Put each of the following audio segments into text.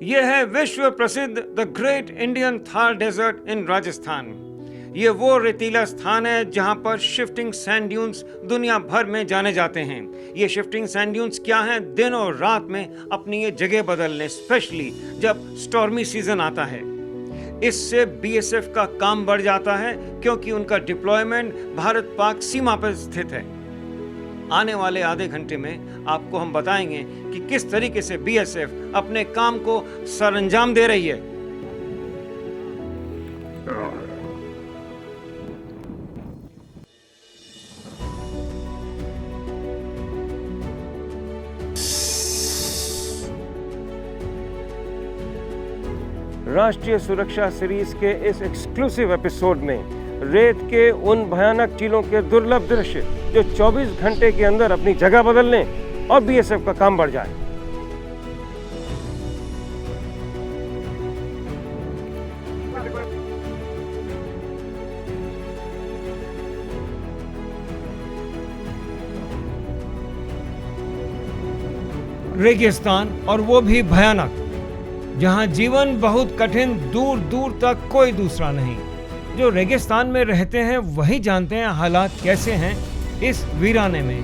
यह है विश्व प्रसिद्ध the great Indian Thar desert in Rajasthan. ये वो रेतीला स्थान है जहां पर शिफ्टिंग सैंड ड्यून्स दुनिया भर में जाने जाते हैं। ये शिफ्टिंग सैंड ड्यून्स क्या हैं? दिन और रात में अपनी ये जगह बदलने, स्पेशली जब स्टॉर्मी सीजन आता है। इससे बीएसएफ का काम बढ़ जाता है क्योंकि उनका डिप्लॉयमेंट भारत पाक सीमा पर स्थित है। आने वाले आधे घंटे में आपको हम बताएंगे कि किस तरीके से बीएसएफ अपने काम को सरअंजाम दे रही है। राष्ट्रीय सुरक्षा सीरीज के इस एक्सक्लूसिव एपिसोड में रेत के उन भयानक टीलों के दुर्लभ दृश्य जो 24 घंटे के अंदर अपनी जगह बदल लें और बीएसएफ का काम बढ़ जाए। रेगिस्तान, और वो भी भयानक, जहां जीवन बहुत कठिन, दूर दूर तक कोई दूसरा नहीं। जो रेगिस्तान में रहते हैं वही जानते हैं हालात कैसे हैं इस वीराने में।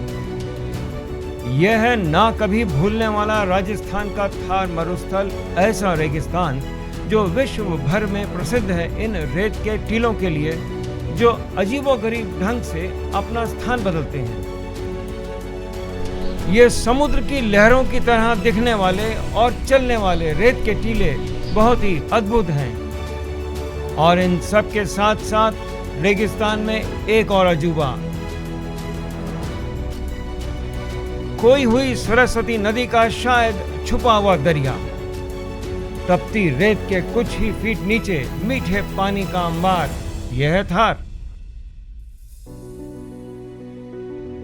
यह है ना कभी भूलने वाला राजस्थान का थार मरुस्थल, ऐसा रेगिस्तान जो विश्व भर में प्रसिद्ध है इन रेत के टीलों के लिए, जो अजीबोगरीब ढंग से अपना स्थान बदलते हैं। ये समुद्र की लहरों की तरह दिखने वाले और चलने वाले रेत के टीले बहुत ही अद्भुत हैं। और इन सब के साथ साथ रेगिस्तान में एक और अजूबा, खोई हुई सरस्वती नदी का शायद छुपा हुआ दरिया। तपती रेत के कुछ ही फीट नीचे मीठे पानी का अंबार, यह है थार।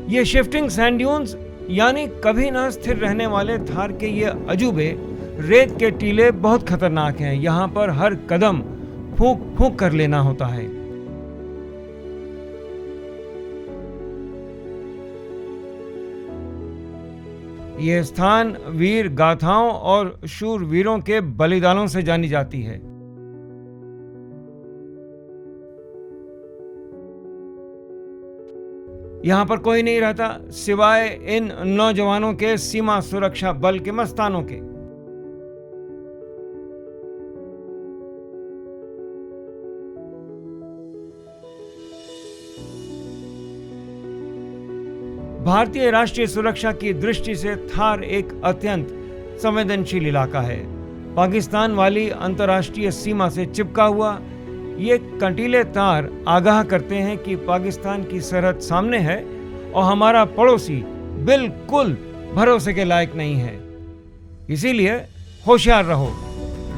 ये शिफ्टिंग सैंड ड्यून्स यानी कभी ना स्थिर रहने वाले थार के ये अजूबे रेत के टीले बहुत खतरनाक हैं। यहां पर हर कदम फूंक फूंक कर लेना होता है। यह स्थान वीर गाथाओं और शूरवीरों के बलिदानों से जानी जाती है। यहां पर कोई नहीं रहता सिवाय इन नौजवानों के सीमा सुरक्षा बल के मस्तानों के। भारतीय राष्ट्रीय सुरक्षा की दृष्टि से थार एक अत्यंत संवेदनशील इलाका है। पाकिस्तान वाली अंतर्राष्ट्रीय सीमा से चिपका हुआ ये कंटीले तार आगाह करते हैं कि पाकिस्तान की सरहद सामने है और हमारा पड़ोसी बिल्कुल भरोसे के लायक नहीं है। इसीलिए होशियार रहो।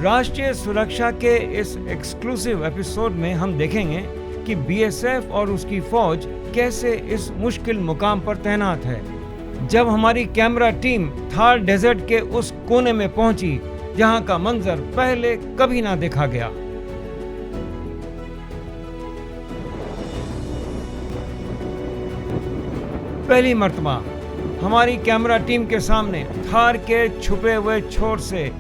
राष्ट्रीय सुरक्षा के इस एक्सक्लूसिव एपिसोड में हम देखेंगे कि बीएसएफ और उसकी फौज कैसे इस मुश्किल मुकाम पर तैनात है। जब हमारी कैमरा टीम थार डेजर्ट के उस कोने में पहुंची जहां का मंजर पहले कभी ना देखा गया। पहली मर्तबा हमारी कैमरा टीम के सामने थार के छुपे हुए छोर से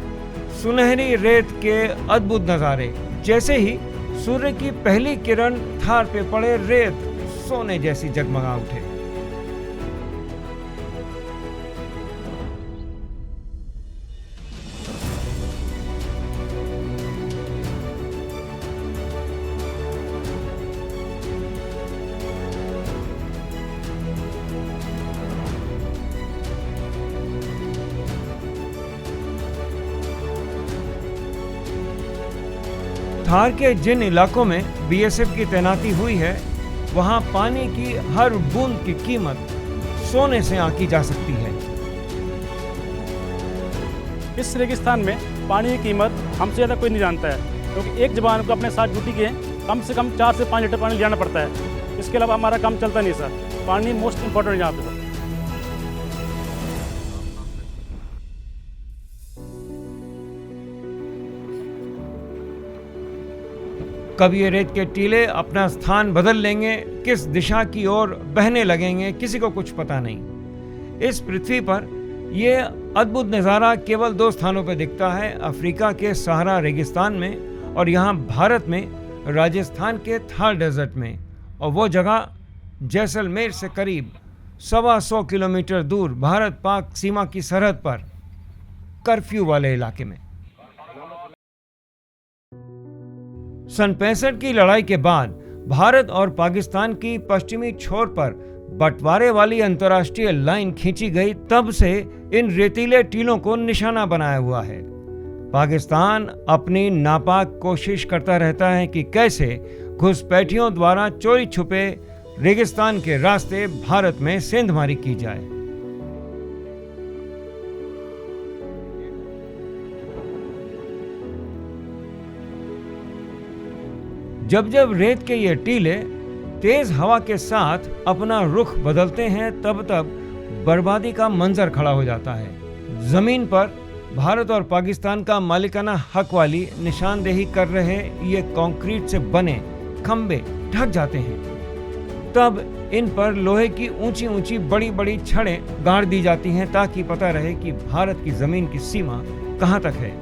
सुनहरी रेत के अद्भुत नजारे। जैसे ही सूर्य की पहली किरण थार पे पड़े, रेत सोने जैसी जगमगा उठे। थार के जिन इलाकों में बीएसएफ की तैनाती हुई है वहां पानी की हर बूंद की कीमत सोने से आंकी जा सकती है। इस रेगिस्तान में पानी की कीमत हमसे ज़्यादा कोई नहीं जानता है, क्योंकि एक जवान को अपने साथ ड्यूटी के कम से कम 4 से 5 लीटर पानी ले जाना पड़ता है। इसके अलावा हमारा काम चलता नहीं सर। पानी मोस्ट इम्पोर्टेंट है यहाँ पे सर। कब ये रेत के टीले अपना स्थान बदल लेंगे, किस दिशा की ओर बहने लगेंगे, किसी को कुछ पता नहीं। इस पृथ्वी पर ये अद्भुत नज़ारा केवल 2 स्थानों पर दिखता है, अफ्रीका के सहारा रेगिस्तान में और यहाँ भारत में राजस्थान के थार डेजर्ट में, और वो जगह जैसलमेर से करीब 125 किलोमीटर दूर भारत पाक सीमा की सरहद पर कर्फ्यू वाले इलाके में। सन 65 की लड़ाई के बाद भारत और पाकिस्तान की पश्चिमी छोर पर बंटवारे वाली अंतर्राष्ट्रीय लाइन खींची गई, तब से इन रेतीले टीलों को निशाना बनाया हुआ है। पाकिस्तान अपनी नापाक कोशिश करता रहता है कि कैसे घुसपैठियों द्वारा चोरी छुपे रेगिस्तान के रास्ते भारत में सेंधमारी की जाए। जब जब रेत के ये टीले तेज हवा के साथ अपना रुख बदलते हैं, तब तब बर्बादी का मंजर खड़ा हो जाता है। जमीन पर भारत और पाकिस्तान का मालिकाना हक वाली निशानदेही कर रहे ये कंक्रीट से बने खंबे ढक जाते हैं। तब इन पर लोहे की ऊंची ऊंची बड़ी बड़ी छड़ें गाड़ दी जाती हैं, ताकि पता रहे कि भारत की जमीन की सीमा कहां तक है।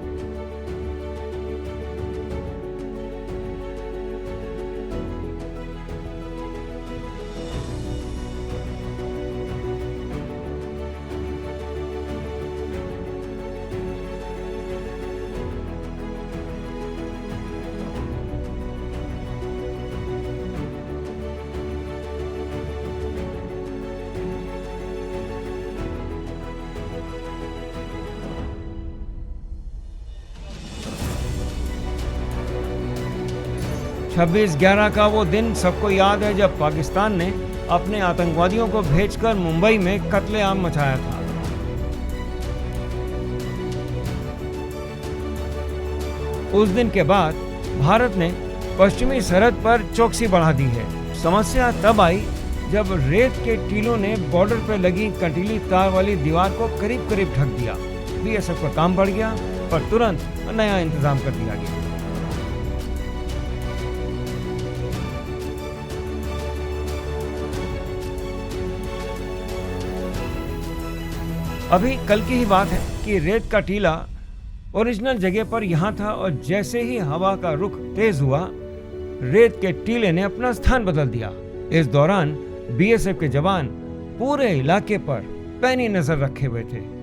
छब्बीस 11 का वो दिन सबको याद है, जब पाकिस्तान ने अपने आतंकवादियों को भेजकर मुंबई में कत्लेआम मचाया था। उस दिन के बाद भारत ने पश्चिमी सरहद पर चौकसी बढ़ा दी है। समस्या तब आई जब रेत के टीलों ने बॉर्डर पर लगी कंटीली तार वाली दीवार को करीब करीब ढक दिया। बीएसएफ का काम बढ़ गया, पर तुरंत नया इंतजाम कर दिया गया। अभी कल की ही बात है कि रेत का टीला ओरिजिनल जगह पर यहाँ था, और जैसे ही हवा का रुख तेज हुआ, रेत के टीले ने अपना स्थान बदल दिया। इस दौरान बीएसएफ के जवान पूरे इलाके पर पैनी नजर रखे हुए थे।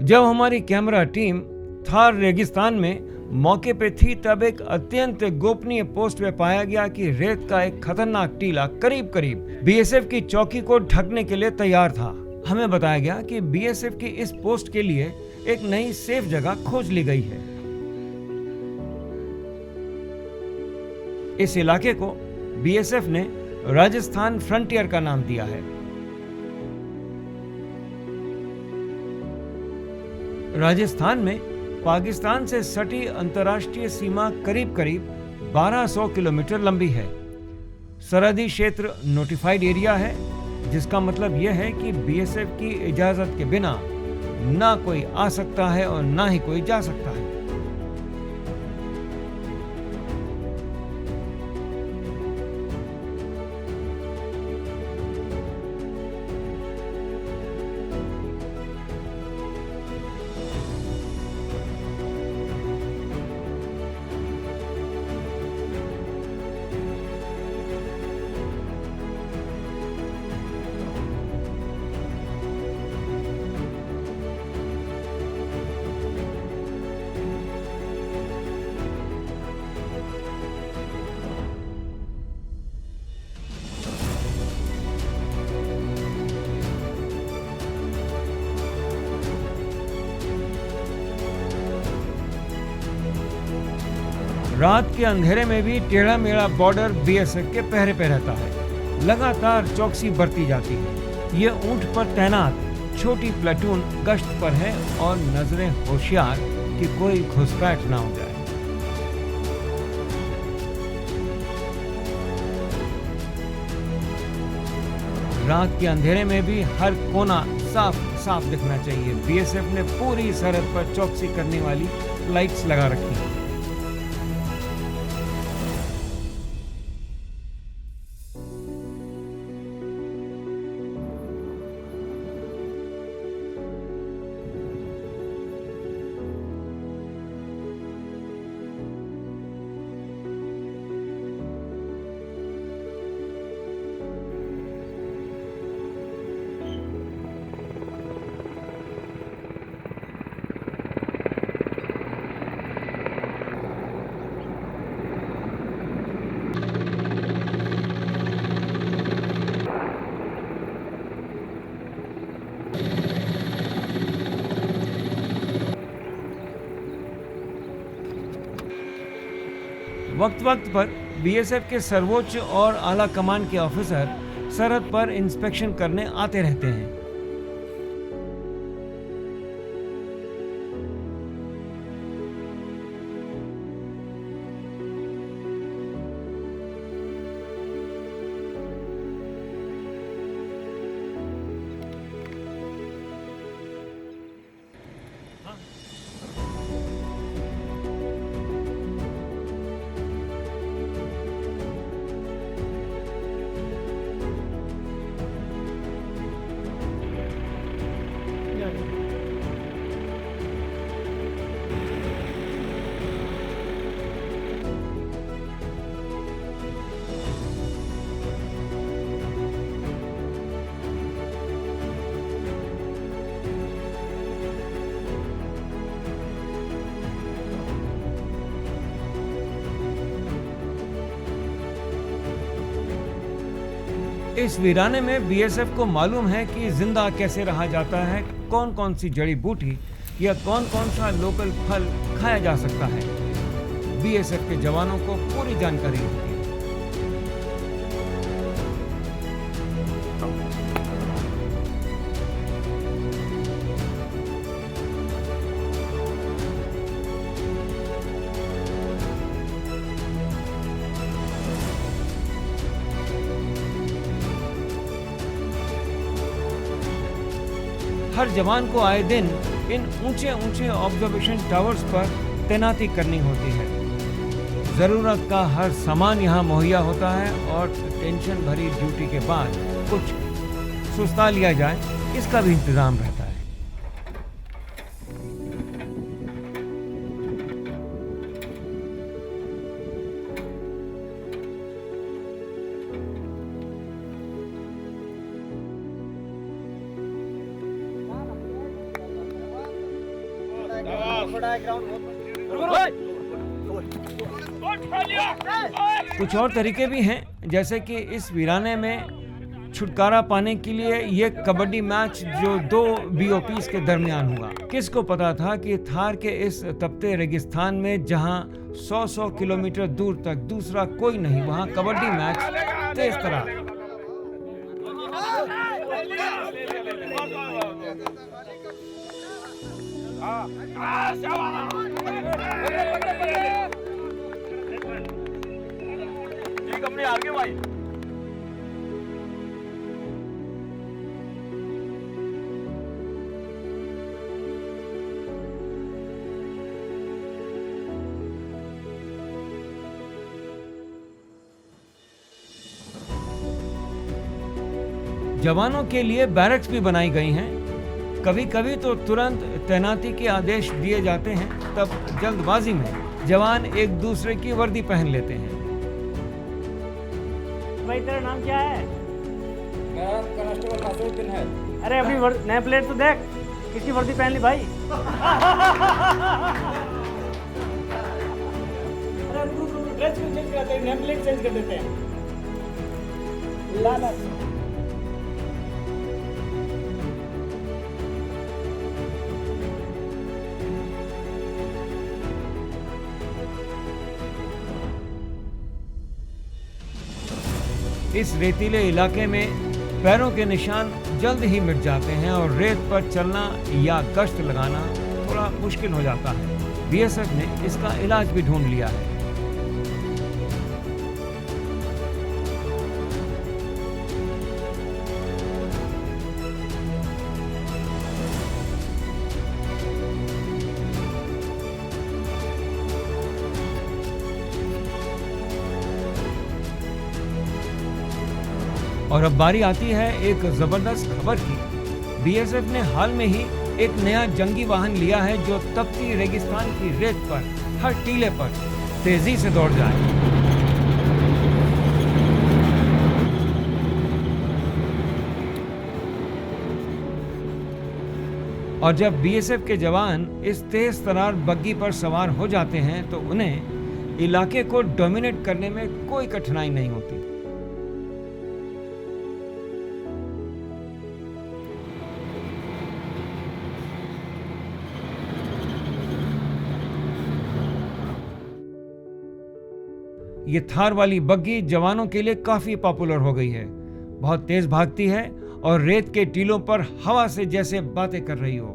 जब हमारी कैमरा टीम थार रेगिस्तान में मौके पे थी, तब एक अत्यंत गोपनीय पोस्ट पे पाया गया कि रेत का एक खतरनाक टीला करीब करीब बीएसएफ की चौकी को ढकने के लिए तैयार था। हमें बताया गया कि बीएसएफ की इस पोस्ट के लिए एक नई सेफ जगह खोज ली गई है। इस इलाके को बीएसएफ ने राजस्थान फ्रंटियर का नाम दिया है। राजस्थान में पाकिस्तान से सटी अंतर्राष्ट्रीय सीमा करीब करीब 1200 किलोमीटर लंबी है। सरहदी क्षेत्र नोटिफाइड एरिया है, जिसका मतलब यह है कि बीएसएफ की इजाजत के बिना ना कोई आ सकता है और ना ही कोई जा सकता है। रात के अंधेरे में भी टेढ़ा मेढ़ा बॉर्डर बीएसएफ के पहरे पे रहता है। लगातार चौकसी बरती जाती है। ये ऊंट पर तैनात छोटी प्लेटून गश्त पर है और नजरें होशियार कि कोई घुसपैठ ना हो जाए। रात के अंधेरे में भी हर कोना साफ साफ दिखना चाहिए। बीएसएफ ने पूरी सरहद पर चौकसी करने वाली लाइट्स लगा रखी हैं। वक्त वक्त पर बीएसएफ के सर्वोच्च और आला कमान के ऑफिसर सरहद पर इंस्पेक्शन करने आते रहते हैं। इस वीराने में बीएसएफ को मालूम है कि जिंदा कैसे रहा जाता है, कौन कौन सी जड़ी बूटी या कौन कौन सा लोकल फल खाया जा सकता है। बीएसएफ के जवानों को पूरी जानकारी होती है। हर जवान को आए दिन इन ऊंचे ऊंचे ऑब्जर्वेशन टावर्स पर तैनाती करनी होती है। जरूरत का हर सामान यहाँ मुहैया होता है और टेंशन भरी ड्यूटी के बाद कुछ सुस्ता लिया जाए, इसका भी इंतजाम रहता है। कुछ और तरीके भी हैं, जैसे कि इस वीराने में छुटकारा पाने के लिए ये कबड्डी मैच जो दो बीओपीज के दरमियान हुआ। किसको पता था कि थार के इस तपते रेगिस्तान में जहां 100 किलोमीटर दूर तक दूसरा कोई नहीं, वहां कबड्डी मैच तेज तरह। आगे भाई जवानों के लिए बैरक्स भी बनाई गई हैं। कभी कभी तो तुरंत तैनाती के आदेश दिए जाते हैं, तब जल्दबाजी में जवान एक दूसरे की वर्दी पहन लेते हैं। भाई तेरा नाम क्या है? मेरा कांस्टेबल नासिरुद्दीन है। अरे अपनी नेम प्लेट तो देख, किसकी वर्दी पहन ली भाई? अरे रुक ड्रेस क्यों चेंज करते हैं? नेम प्लेट चेंज कर देते हैं। ला ला इस रेतीले इलाके में पैरों के निशान जल्द ही मिट जाते हैं और रेत पर चलना या गश्त लगाना थोड़ा मुश्किल हो जाता है। बीएसएफ ने इसका इलाज भी ढूंढ लिया है। अब बारी आती है एक जबरदस्त खबर की। बीएसएफ ने हाल में ही एक नया जंगी वाहन लिया है जो तपती रेगिस्तान की रेत पर हर टीले पर तेजी से दौड़ जाए। और जब बीएसएफ के जवान इस तेज तरार बग्गी पर सवार हो जाते हैं तो उन्हें इलाके को डोमिनेट करने में कोई कठिनाई नहीं होती। ये थार वाली बग्गी जवानों के लिए काफी पॉपुलर हो गई है। बहुत तेज भागती है और रेत के टीलों पर हवा से जैसे बातें कर रही हो।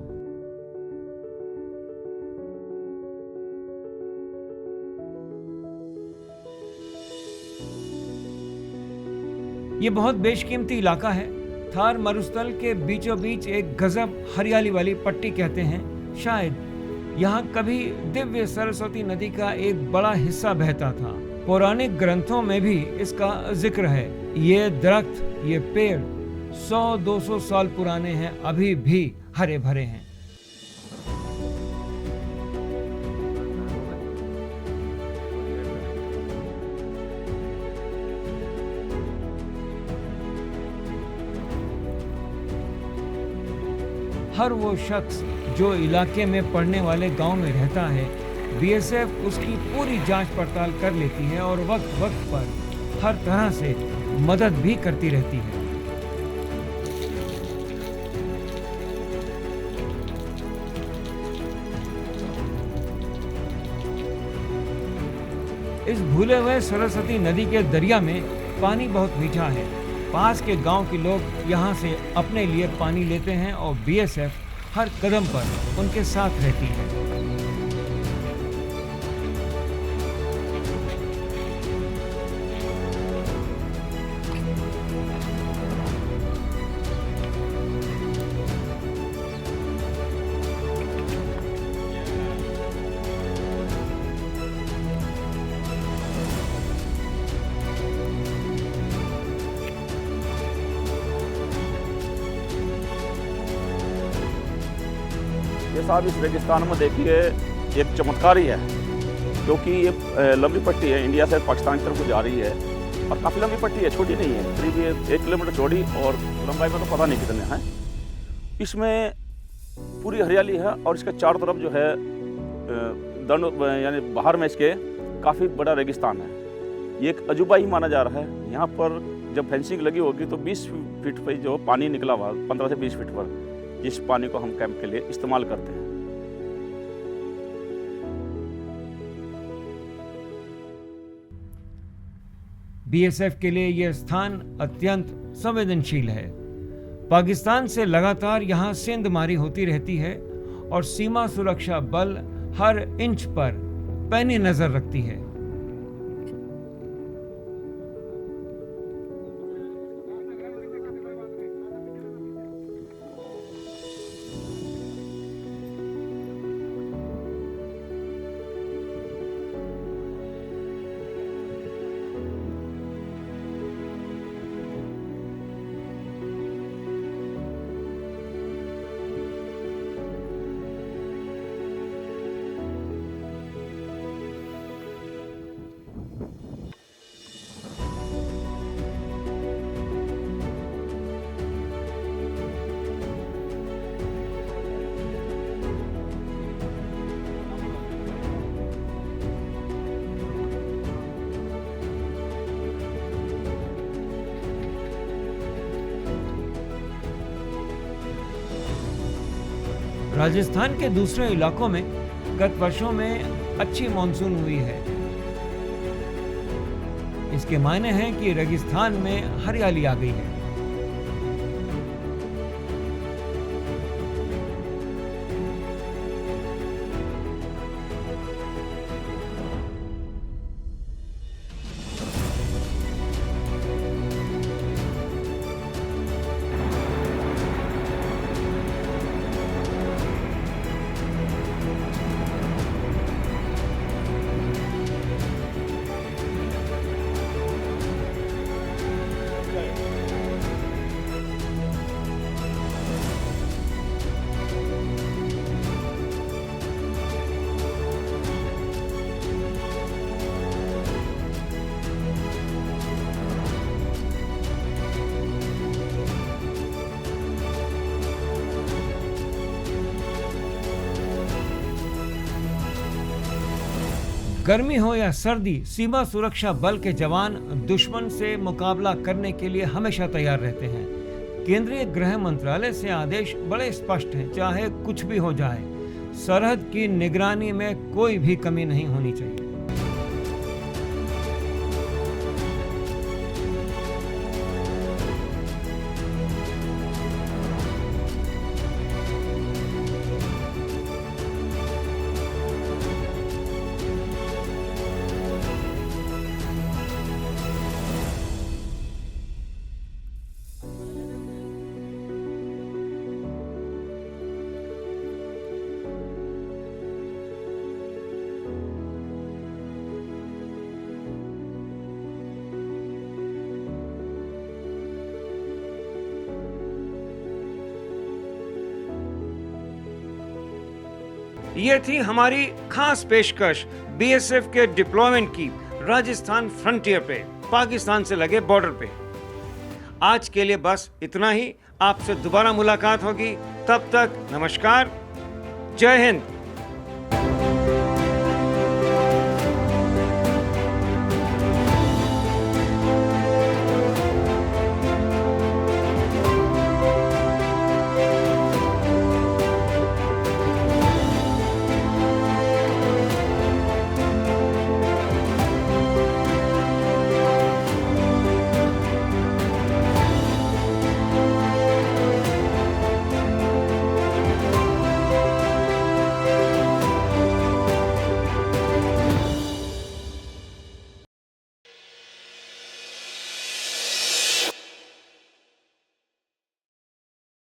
ये बहुत बेशकीमती इलाका है। थार मरुस्थल के बीचों बीच एक गजब हरियाली वाली पट्टी कहते हैं। शायद यहाँ कभी दिव्य सरस्वती नदी का एक बड़ा हिस्सा बहता था। पौराणिक ग्रंथों में भी इसका जिक्र है। ये दरख्त, ये पेड़ 100-200 साल पुराने हैं, अभी भी हरे भरे हैं। हर वो शख्स जो इलाके में पड़ने वाले गांव में रहता है, बीएसएफ उसकी पूरी जांच पड़ताल कर लेती है और वक्त वक्त पर हर तरह से मदद भी करती रहती है। इस भूले हुए सरस्वती नदी के दरिया में पानी बहुत मीठा है। पास के गांव के लोग यहां से अपने लिए पानी लेते हैं और बीएसएफ हर कदम पर उनके साथ रहती है। ये साहब इस रेगिस्तान में देखिए एक चमत्कार ही है, क्योंकि ये लंबी पट्टी है, इंडिया से पाकिस्तान की तरफ को जा रही है और काफ़ी लंबी पट्टी है, छोटी नहीं है। करीब ये 1 किलोमीटर चौड़ी और लंबाई में तो पता नहीं कितने हैं। इसमें पूरी हरियाली है और इसके चारों तरफ जो है दंड यानी बाहर में इसके काफ़ी बड़ा रेगिस्तान है। ये एक अजूबा ही माना जा रहा है। यहाँ पर जब फेंसिंग लगी होगी तो 20 फीट पर जो पानी निकला हुआ, 15 से 20 फीट पर, जिस पानी को हम कैंप के लिए इस्तेमाल करते हैं। बीएसएफ के लिए यह स्थान अत्यंत संवेदनशील है। पाकिस्तान से लगातार यहां सेंधमारी होती रहती है और सीमा सुरक्षा बल हर इंच पर पैनी नजर रखती है। राजस्थान के दूसरे इलाकों में गत वर्षों में अच्छी मानसून हुई है। इसके मायने हैं कि रेगिस्तान में हरियाली आ गई है। गर्मी हो या सर्दी, सीमा सुरक्षा बल के जवान दुश्मन से मुकाबला करने के लिए हमेशा तैयार रहते हैं। केंद्रीय गृह मंत्रालय से आदेश बड़े स्पष्ट हैं, चाहे कुछ भी हो जाए, सरहद की निगरानी में कोई भी कमी नहीं होनी चाहिए। ये थी हमारी खास पेशकश बीएसएफ के डिप्लॉयमेंट की राजस्थान फ्रंटियर पे, पाकिस्तान से लगे बॉर्डर पे। आज के लिए बस इतना ही। आपसे दोबारा मुलाकात होगी, तब तक नमस्कार, जय हिंद।